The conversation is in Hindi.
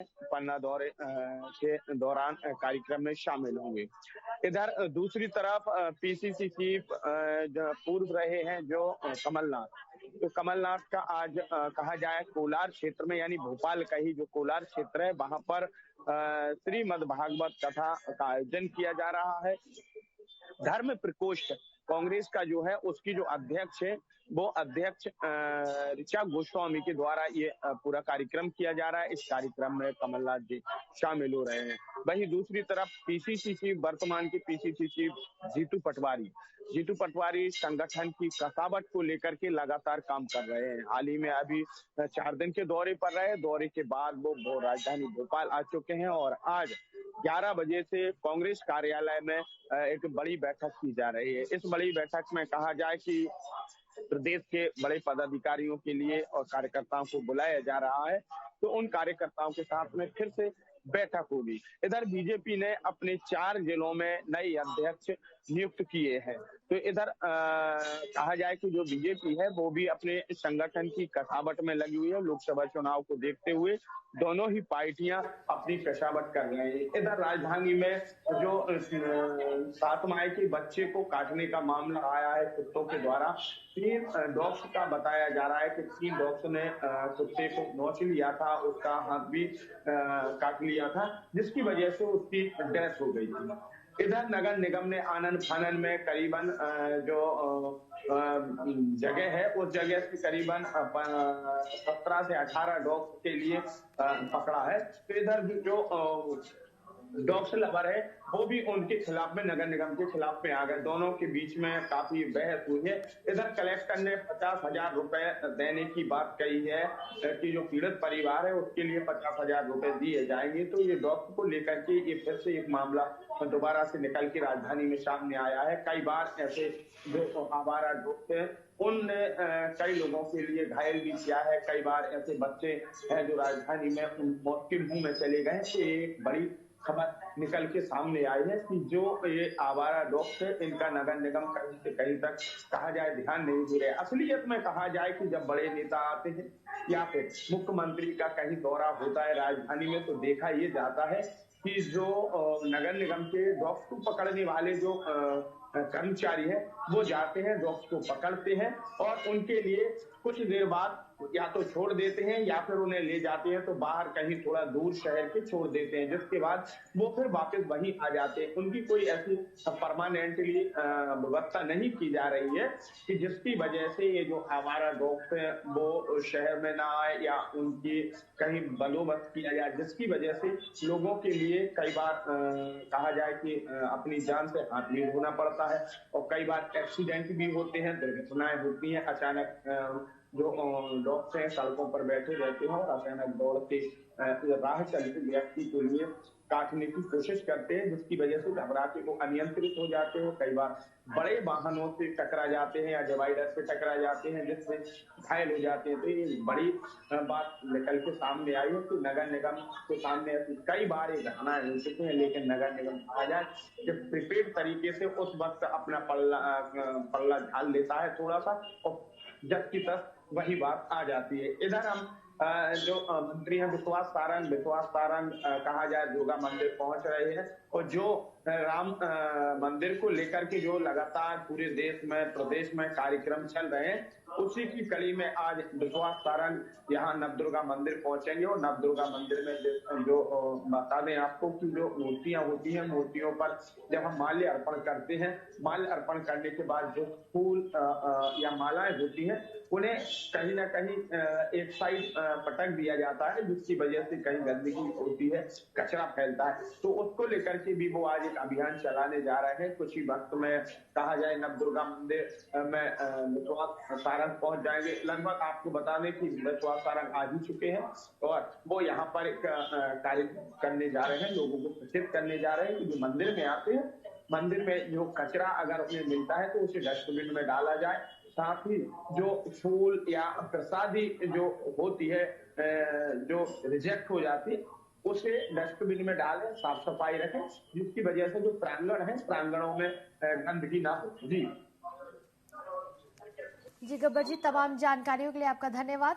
पन्ना दौरे के दौरान कार्यक्रम में शामिल होंगे। इधर दूसरी तरफ पीसीसी चीफ पूर्व रहे हैं जो कमलनाथ, तो कमलनाथ का आज कहा जाए कोलार क्षेत्र में, यानी भोपाल का ही जो कोलार क्षेत्र है, वहां पर श्रीमद् भागवत कथा का आयोजन किया जा रहा है। धर्म प्रकोष्ठ कांग्रेस का जो है उसकी जो अध्यक्ष है वो अध्यक्ष ऋचा गोस्वामी के द्वारा ये पूरा कार्यक्रम किया जा रहा है। इस कार्यक्रम में कमलनाथ जी शामिल हो रहे हैं। वहीं दूसरी तरफ पीसीसी चीफ, वर्तमान की पीसीसी चीफ जीतू पटवारी संगठन की कसावट को लेकर के लगातार काम कर रहे हैं। हाल ही में अभी 4 दिन के दौरे पर रहे। दौरे के बाद वो राजधानी भोपाल आ चुके हैं और आज 11 बजे से कांग्रेस कार्यालय में एक बड़ी बैठक की जा रही है। इस बड़ी बैठक में कहा जाए कि प्रदेश के बड़े पदाधिकारियों के लिए और कार्यकर्ताओं को बुलाया जा रहा है, तो उन कार्यकर्ताओं के साथ में फिर से बैठक होगी। इधर बीजेपी ने अपने 4 जिलों में नए अध्यक्ष नियुक्त किए हैं। तो इधर कहा जाए कि जो बीजेपी है वो भी अपने संगठन की कसावट में लगी हुई है। लोकसभा चुनाव को देखते हुए दोनों ही पार्टियां अपनी कसावट कर रहे हैं। इधर राजधानी में जो 7 माह के बच्चे को काटने का मामला आया है कुत्तों के द्वारा, 3 डॉग्स का बताया जा रहा है कि 3 डॉग्स ने कुत्ते को नोच लिया था, उसका हाथ भी काट लिया था, जिसकी वजह से उसकी डेथ हो गई थी। इधर नगर निगम ने आनन फानन में करीबन जो जगह है उस जगह से करीबन 17 से 18 डॉग्स के लिए पकड़ा है। तो इधर जो डॉग्स लवर है वो भी उनके खिलाफ में, नगर निगम के खिलाफ में आ गए। दोनों के बीच में काफी बहस हुई है। इधर कलेक्टर ने 50,000 रुपए देने की बात कही है कि जो पीड़ित परिवार है उसके लिए 50,000 रुपए दिए जाएंगे। तो ये डॉग्स को लेकर के ये फिर से एक मामला दोबारा से निकल के राजधानी में सामने आया है। कई बार ऐसे जो आवारा डॉग्स है उनने कई लोगों के लिए घायल भी किया है। कई बार ऐसे बच्चे हैं जो राजधानी में मौत के मुंह में चले गए। तो एक बड़ी खबर निकल के सामने आई है कि जो ये आवारा डॉग्स है इनका नगर निगम कहीं से कहीं तक कहा जाए ध्यान नहीं दे रहे। असलियत में कहा जाए कि जब बड़े नेता आते हैं या फिर मुख्यमंत्री का कहीं दौरा होता है राजधानी में, तो देखा ये जाता है कि जो नगर निगम के डॉग्स को पकड़ने वाले जो कर्मचारी है वो जाते हैं, डॉग्स को पकड़ते हैं और उनके लिए कुछ देर बाद या तो छोड़ देते हैं या फिर उन्हें ले जाते हैं तो बाहर कहीं थोड़ा दूर शहर के छोड़ देते हैं, जिसके बाद वो फिर वापस वहीं आ जाते हैं। उनकी कोई ऐसी परमानेंटली व्यवस्था नहीं की जा रही है कि जिसकी वजह से ये जो आवारा डॉग्स है वो शहर में ना आए या उनकी कहीं बंदोबस्त किया जाए, जिसकी वजह से लोगों के लिए कई बार कहा जाए कि अपनी जान से हाथ भी धोना पड़ता है और कई बार एक्सीडेंट भी होते हैं, दुर्घटनाएं होती हैं। अचानक जो डॉग्स हैं सड़कों पर बैठे रहते हैं और अचानक दौड़ के राह चलते व्यक्ति के लिए काटने की कोशिश करते हैं, जिसकी वजह से घबरा के वो अनियंत्रित हो जाते हैं। कई बार बड़े वाहनों से टकरा जाते हैं या डिवाइडर से टकरा जाते हैं, जिससे घायल हो जाते हैं। तो ये बड़ी बात निकल के सामने आई है कि नगर निगम के सामने ऐसी कई बार ये घटनाएं हो चुकी हैं, लेकिन नगर निगम कहा जाए कि प्रिपेड तरीके से उस वक्त अपना पल्ला झाल लेता है थोड़ा सा और जब की तब वही बात आ जाती है। इधर हम जो मंत्री हैं विश्वास सारंग कहा जाए दुर्गा मंदिर पहुंच रहे हैं और जो राम मंदिर को लेकर के जो लगातार पूरे देश में प्रदेश में कार्यक्रम चल रहे हैं, उसी की कड़ी में आज विश्वास सारंग यहाँ नवदुर्गा मंदिर पहुंचेंगे और नवदुर्गा मंदिर में जो बता दें आपको कि जो मूर्तियां होती हैं, मूर्तियों पर जब हम माल्य अर्पण करते हैं, माल्य अर्पण करने के बाद जो फूल या मालाएं होती हैं उन्हें कहीं ना कहीं एक साइड पटक दिया जाता है, जिसकी वजह से कहीं गंदगी होती है, कचरा फैलता है। तो उसको लेकर के भी वो आज एक अभियान चलाने जा रहे हैं। कुछ ही वक्त में कहा जाए नवदुर्गा मंदिर में विश्वास सारंग पहुंच जाएंगे। लगभग आपको बता दें कि विश्वास सारंग आ ही चुके हैं और वो यहाँ पर एक कार्य करने जा रहे हैं, लोगों को सूचित करने जा रहे हैं कि जो मंदिर में आते हैं, मंदिर में जो कचरा अगर उन्हें मिलता है तो उसे डस्टबिन में डाला जाए। साथ ही जो फूल या प्रसादी जो होती है जो रिजेक्ट हो जाती है उसे डस्टबिन में डालें, साफ सफाई रखें, जिसकी वजह से जो प्रांगण है प्रांगणों में गंदगी ना हो। जी गब्बर जी, तमाम जानकारियों के लिए आपका धन्यवाद।